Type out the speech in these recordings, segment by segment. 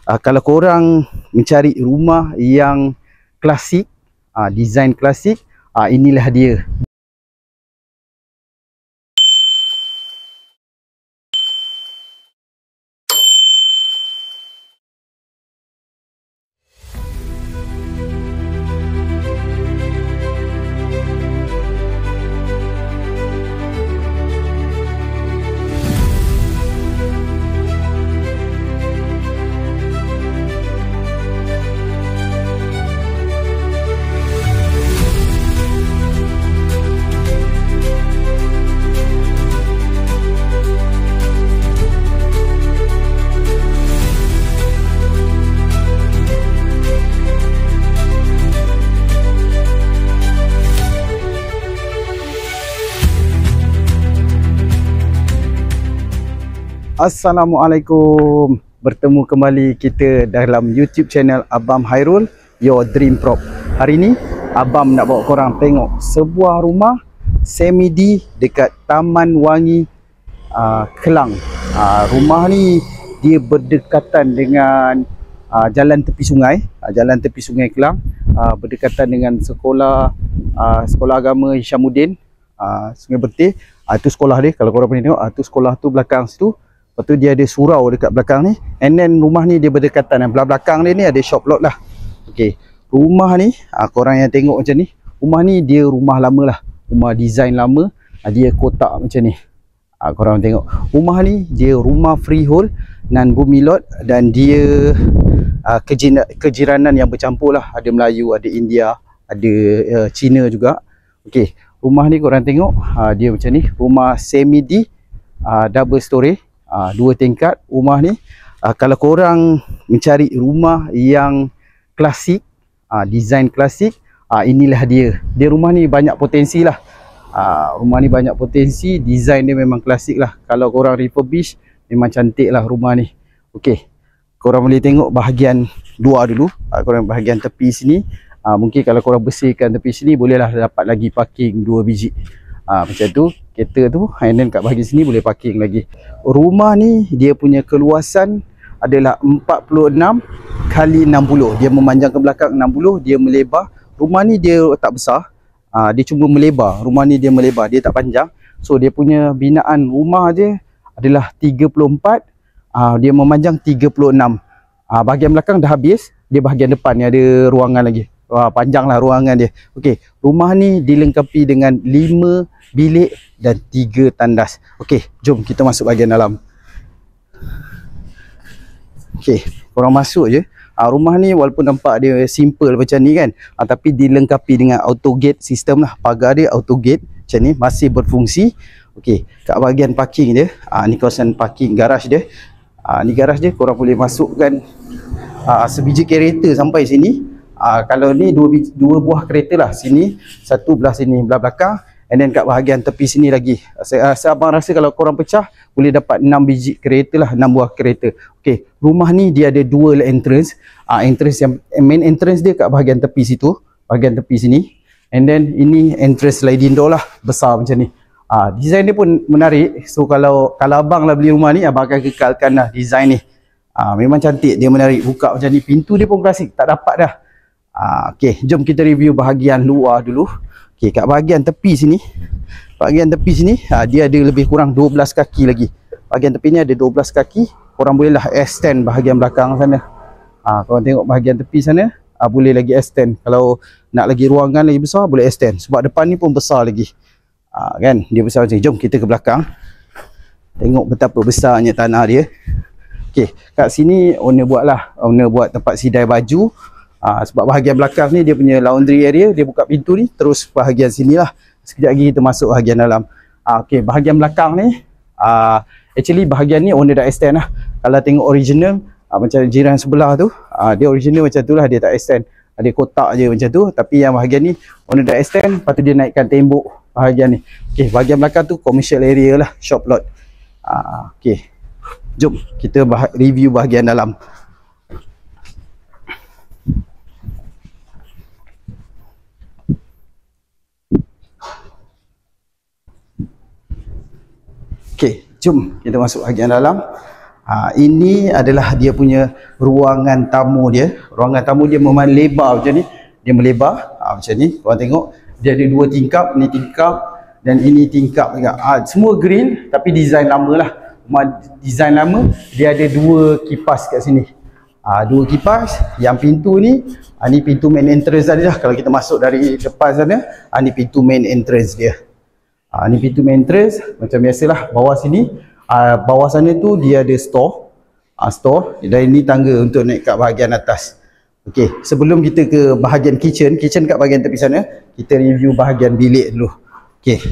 Kalau korang mencari rumah yang klasik, design klasik, inilah dia. Assalamualaikum. Bertemu kembali kita dalam YouTube channel Abam Hairul, Your Dream Prop. Hari ni Abam nak bawa korang tengok sebuah rumah semi-D dekat Taman Wangi, Kelang. Rumah ni dia berdekatan dengan jalan tepi sungai, Kelang, berdekatan dengan sekolah agama Hishamuddin, Sungai Bertih. Itu sekolah dia, kalau korang boleh tengok, tu sekolah tu belakang situ. Lepas tu dia ada surau dekat belakang ni. And then rumah ni dia berdekatan, dan belakang dia ni ada shop lot lah. Okay, rumah ni korang yang tengok macam ni, rumah ni dia rumah lama lah, rumah design lama. Dia kotak macam ni. Korang tengok, rumah ni dia rumah freehold non bumi lot, dan dia kejiranan yang bercampur lah. Ada Melayu, ada India, ada Cina juga. Okay, rumah ni korang tengok, dia macam ni, rumah semi-D, double story, 2 tingkat. Rumah ni kalau korang mencari rumah yang klasik, design klasik, inilah dia. Dia rumah ni banyak potensi lah. Rumah ni banyak potensi, design dia memang klasik lah. Kalau korang refurbish, memang cantik lah rumah ni. Okey, korang boleh tengok bahagian luar dulu. Korang bahagian tepi sini, mungkin kalau korang bersihkan tepi sini, bolehlah dapat lagi parking 2 biji. Macam tu, kereta tu, and then kat bahagian sini boleh parking lagi. Rumah ni dia punya keluasan adalah 46 kali 60. Dia memanjang ke belakang 60, dia melebar. Rumah ni dia tak besar, dia cuma melebar. Rumah ni dia melebar, dia tak panjang. So dia punya binaan rumah dia adalah 34, dia memanjang 36. Bahagian belakang dah habis, dia bahagian depan ni ada ruangan lagi. Panjang lah ruangan dia. Okey, rumah ni dilengkapi dengan 5 bilik dan 3 tandas. Okey, jom kita masuk bahagian dalam. Okey, korang masuk je. Rumah ni walaupun nampak dia simple macam ni kan, tapi dilengkapi dengan auto gate system lah. Pagar dia auto gate macam ni, masih berfungsi. Okey, kat bahagian parking dia, ni kawasan parking garage dia. Ni garage dia, korang boleh masukkan sebiji kereta sampai sini. Kalau ni dua buah kereta lah, sini satu belah sini, belah belakang. And then kat bahagian tepi sini lagi, abang rasa kalau korang pecah boleh dapat 6 biji kereta lah, 6 buah kereta. Okey, rumah ni dia ada dual entrance. Entrance yang main entrance dia kat bahagian tepi situ, bahagian tepi sini. And then ini entrance sliding door lah, besar macam ni. Design dia pun menarik. So kalau abang lah beli rumah ni, abang akan kekalkan lah design ni. Memang cantik, dia menarik. Buka macam ni, pintu dia pun klasik, tak dapat dah. Okey, jom kita review bahagian luar dulu. Okey, kat bahagian tepi sini, dia ada lebih kurang 12 kaki lagi. Bahagian tepi ni ada 12 kaki. Korang bolehlah extend bahagian belakang sana. Korang tengok bahagian tepi sana, boleh lagi extend. Kalau nak lagi ruangan lagi besar, boleh extend. Sebab depan ni pun besar lagi. Kan, dia besar macam ni. Jom kita ke belakang, tengok betapa besarnya tanah dia. Okey, kat sini owner buat tempat sidai baju. Sebab bahagian belakang ni dia punya laundry area, dia buka pintu ni, terus bahagian sini lah. Sekejap lagi kita masuk bahagian dalam. Okey, bahagian belakang ni, actually bahagian ni owner dah extend lah. Kalau tengok original, macam jiran sebelah tu, dia original macam tu lah, dia tak extend. Ada kotak je macam tu. Tapi yang bahagian ni owner dah extend, lepas tu dia naikkan tembok bahagian ni. Okey, bahagian belakang tu commercial area lah, shop lot. Okey, jom kita review bahagian dalam. Okey, jom kita masuk bahagian dalam. Ini adalah dia punya ruangan tamu dia. Ruangan tamu dia memang lebar macam ni. Dia melebar macam ni. Korang tengok dia ada 2 tingkap, ni tingkap dan ini tingkap juga. Semua grill tapi design lama lah. Design lama, dia ada 2 kipas kat sini. 2 kipas. Yang pintu ni, ni pintu main entrance tadi lah. Kalau kita masuk dari depan sana, ni pintu main entrance dia. Ni pintu main entrance macam biasalah. Bawah sini, bawah sana tu dia ada store. Store dan ini tangga untuk naik kat bahagian atas. Okey, sebelum kita ke bahagian kitchen kat bahagian tepi sana, kita review bahagian bilik dulu. Okey,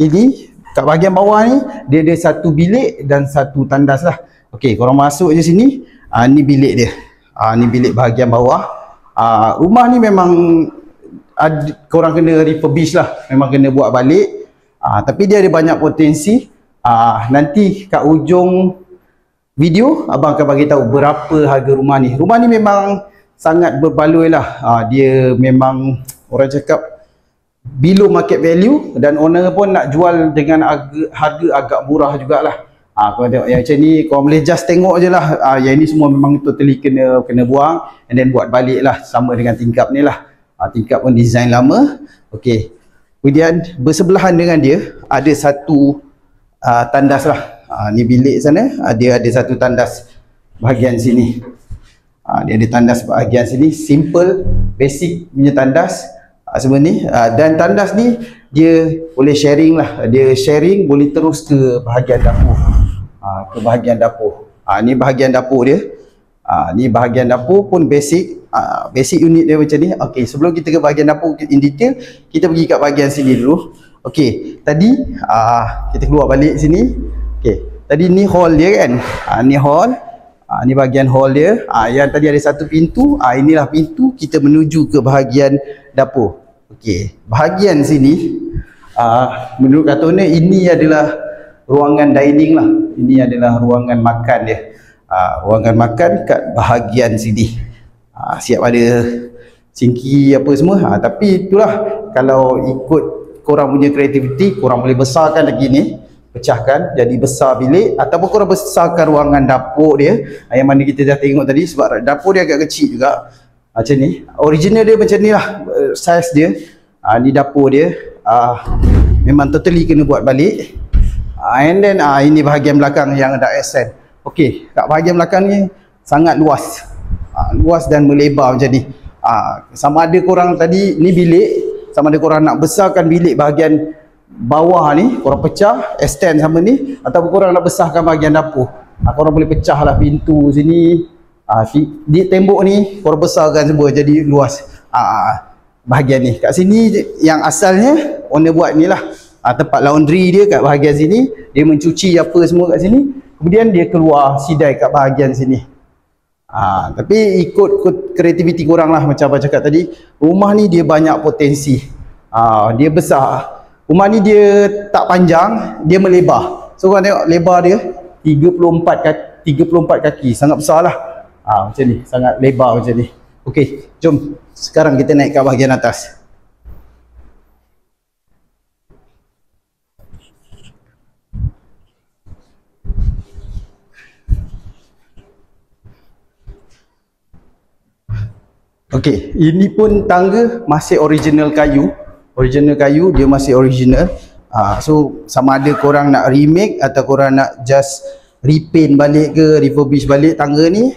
ini kat bahagian bawah ni dia ada 1 bilik dan 1 tandas lah. Okey, korang masuk je sini. Ni bilik dia. Ni bilik bahagian bawah. Rumah ni memang korang kena refurbish lah. Memang kena buat balik. Tapi dia ada banyak potensi. Nanti kat ujung video abang akan bagi tahu berapa harga rumah ni. Rumah ni memang sangat berbaloi lah. Dia memang orang cakap below market value dan owner pun nak jual dengan harga agak murah jugalah. Korang tengok yang macam ni, korang boleh just tengok je lah. Yang ni semua memang totally kena buang and then buat balik lah, sama dengan tingkap ni lah. Tingkap pun design lama. Okey, kemudian bersebelahan dengan dia ada 1 tandas lah. Ni bilik sana, dia ada 1 tandas bahagian sini. Dia ada tandas bahagian sini, simple basic punya tandas. Semua ni dan tandas ni dia boleh sharing lah. Dia sharing boleh terus ke bahagian dapur. Ke bahagian dapur. Ni bahagian dapur dia. Ni bahagian dapur pun basic. Basic unit dia macam ni. Okey, sebelum kita ke bahagian dapur in detail, kita pergi kat bahagian sini dulu. Okey, tadi kita keluar balik sini. Okey, tadi ni hall dia kan. Ni hall. Ni bahagian hall dia. Yang tadi ada 1 pintu. Inilah pintu kita menuju ke bahagian dapur. Okey, bahagian sini menurut kata owner ini adalah ruangan dining lah. Ini adalah ruangan makan dia. Ruangan makan kat bahagian sini. Siap ada sinki apa semua. Tapi itulah, kalau ikut korang punya kreativiti, korang boleh besarkan lagi ni, pecahkan jadi besar bilik, ataupun korang besarkan ruangan dapur dia yang mana kita dah tengok tadi. Sebab dapur dia agak kecil juga macam ni. Original dia macam ni lah size dia. Ni dapur dia. Memang totally kena buat balik. And then ini bahagian belakang yang ada accent. Okey, kat bahagian belakang ni sangat luas. Luas dan melebar macam ni. Sama ada korang tadi ni bilik, sama ada korang nak besarkan bilik bahagian bawah ni, korang pecah extend sama ni, ataupun korang nak besarkan bahagian dapur, korang boleh pecah lah pintu sini, di tembok ni korang besarkan semua jadi luas. Bahagian ni kat sini yang asalnya owner buat ni lah, tempat laundry dia kat bahagian sini. Dia mencuci apa semua kat sini, kemudian dia keluar sidai kat bahagian sini. Tapi ikut kreativiti korang lah. Macam abang cakap tadi, rumah ni dia banyak potensi. Dia besar. Rumah ni dia tak panjang, dia melebar. So korang tengok lebar dia 34 kaki. Sangat besar lah. Macam ni, sangat lebar macam ni. Okey, jom sekarang kita naik ke bahagian atas. Okey, ini pun tangga masih original kayu. Original kayu, dia masih original. So sama ada korang nak remake atau korang nak just repaint balik ke, refurbish balik tangga ni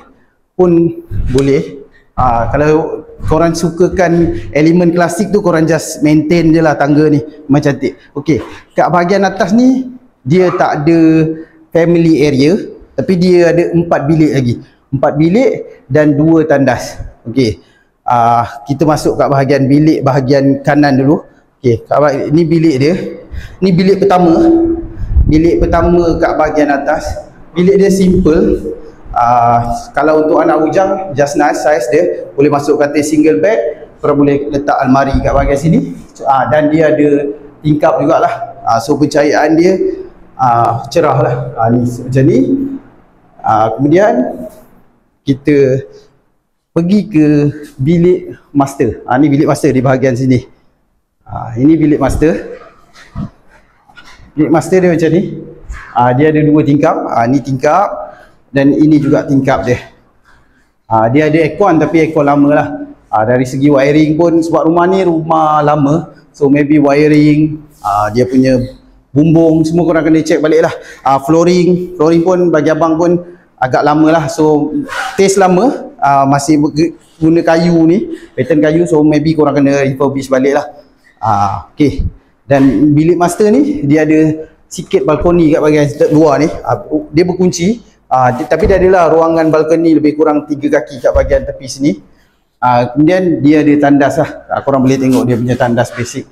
pun boleh. Kalau korang sukakan elemen klasik tu, korang just maintain je lah tangga ni, memang cantik. Okey, kat bahagian atas ni dia tak ada family area, tapi dia ada 4 bilik lagi. 4 bilik dan 2 tandas. Okey, kita masuk kat bahagian bilik bahagian kanan dulu. Okey, ini bilik dia. Ni bilik pertama. Bilik pertama kat bahagian atas. Bilik dia simple. Kalau untuk anak bujang, just nice size dia. Boleh masuk katil single bed. Korang boleh letak almari kat bahagian sini. Dan dia ada tingkap jugalah. So pencahayaan dia cerah lah. Ni macam ni. Kemudian kita pergi ke bilik master. Ni bilik master di bahagian sini. Ini bilik master. Bilik master dia macam ni. Dia ada 2 tingkap. Ni tingkap. dan ini juga tingkap dia. Dia ada aircon tapi aircon lama lah. Dari segi wiring pun, sebab rumah ni rumah lama, so maybe wiring, dia punya bumbung semua korang kena check balik lah. Flooring pun bagi abang pun agak lama lah, so taste lama, masih guna kayu ni, pattern kayu, so maybe korang kena refurbish balik lah. Okay, dan bilik master ni dia ada sikit balkoni kat bahagian luar ni. Dia berkunci, tapi dia adalah ruangan balkoni lebih kurang 3 kaki kat bahagian tepi sini. Kemudian dia ada tandas lah, korang boleh tengok dia punya tandas basic.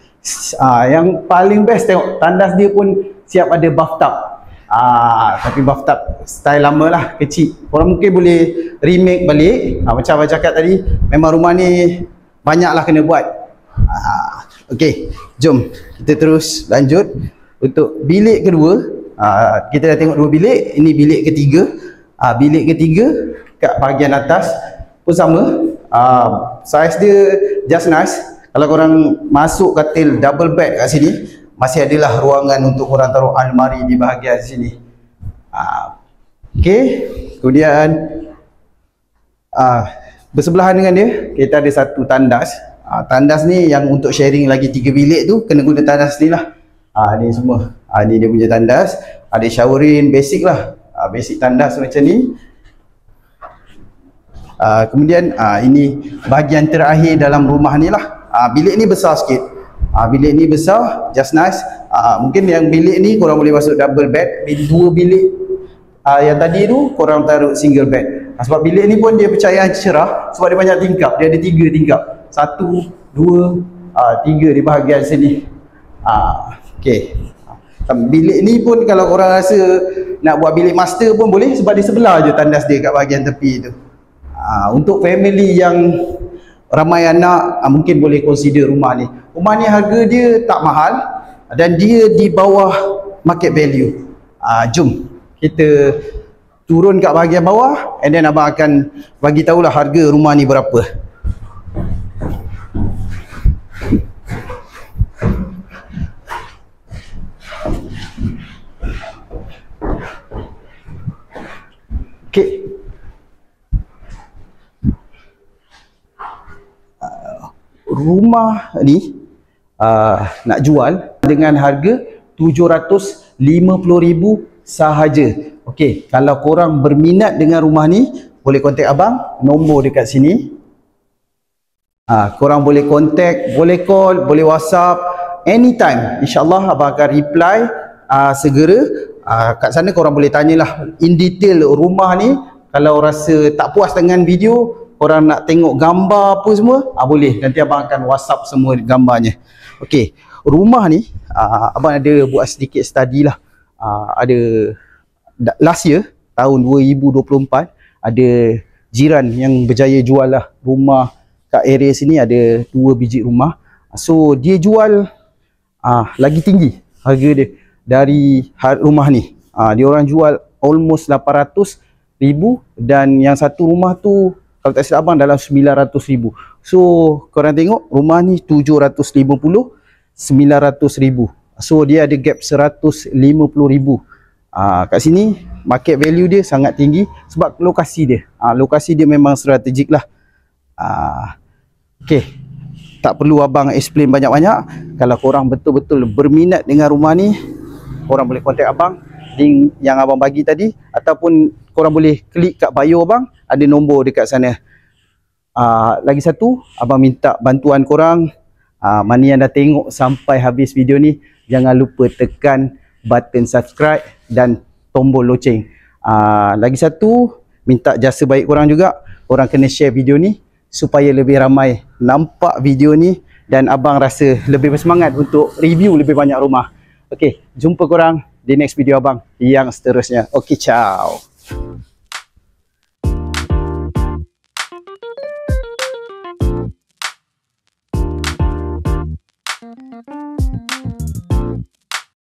Yang paling best tengok tandas dia pun siap ada bathtub. Tapi bathtub style lama lah, kecil. Korang mungkin boleh remake balik. Macam abang cakap tadi, memang rumah ni banyak lah kena buat. Okay, jom kita terus lanjut. Untuk bilik kedua, kita dah tengok 2 bilik. Ini bilik ketiga. Bilik ketiga kat bahagian atas pun sama. Size dia just nice. Kalau korang masuk katil double bed kat sini, masih adalah ruangan untuk korang taruh almari di bahagian sini. Okay, kemudian bersebelahan dengan dia kita ada satu tandas. Tandas ni yang untuk sharing lagi 3 bilik tu kena guna tandas ni lah. Ni semua, ni dia punya tandas. Ada showerin basic lah, basic tandas macam ni. Kemudian ini bahagian terakhir dalam rumah ni lah. Bilik ni besar sikit. Bilik ni besar, just nice. Mungkin yang bilik ni korang boleh masuk double bed. 2 bilik yang tadi tu korang taruh single bed. Sebab bilik ni pun dia pencahayaan cerah, sebab dia banyak tingkap. Dia ada 3 tingkap, 1, 2, 3 di bahagian sini. Okay, bilik ni pun kalau korang rasa nak buat bilik master pun boleh, sebab di sebelah je tandas dia kat bahagian tepi tu. Untuk family yang ramai anak, mungkin boleh consider rumah ni. Rumah ni harga dia tak mahal dan dia di bawah market value. Jom kita turun kat bahagian bawah, and then abang akan bagi tahulah harga rumah ni berapa. Okay. Rumah ni nak jual dengan harga 750,000 sahaja. Okey, kalau korang berminat dengan rumah ni, boleh kontak abang, nombor dekat sini. Korang boleh kontak, boleh call, boleh WhatsApp anytime. InsyaAllah abang akan reply segera. Kat sana korang boleh tanyalah in detail rumah ni. Kalau rasa tak puas dengan video, korang nak tengok gambar apa semua, boleh. Nanti abang akan WhatsApp semua gambarnya. Okey, rumah ni abang ada buat sedikit study lah. Ada last year tahun 2024 ada jiran yang berjaya jual lah rumah kat area sini, ada 2 biji rumah. So dia jual lagi tinggi harga dia dari rumah ni. Dia orang jual almost 800,000 dan yang satu rumah tu kalau tak silap abang dalam 900,000. So korang tengok rumah ni 750, 900,000. So dia ada gap 150,000. Kat sini market value dia sangat tinggi sebab lokasi dia. Lokasi dia memang strategik lah. Okay, tak perlu abang explain banyak-banyak. Kalau korang betul-betul berminat dengan rumah ni, korang boleh kontak abang, link yang abang bagi tadi, ataupun korang boleh klik kat bio abang, ada nombor dekat sana. Lagi satu, abang minta bantuan korang, mana yang dah tengok sampai habis video ni, jangan lupa tekan button subscribe dan tombol loceng. Lagi satu, minta jasa baik korang juga, korang kena share video ni supaya lebih ramai nampak video ni dan abang rasa lebih bersemangat untuk review lebih banyak rumah. Okey, jumpa korang di next video abang yang seterusnya. Okey, ciao.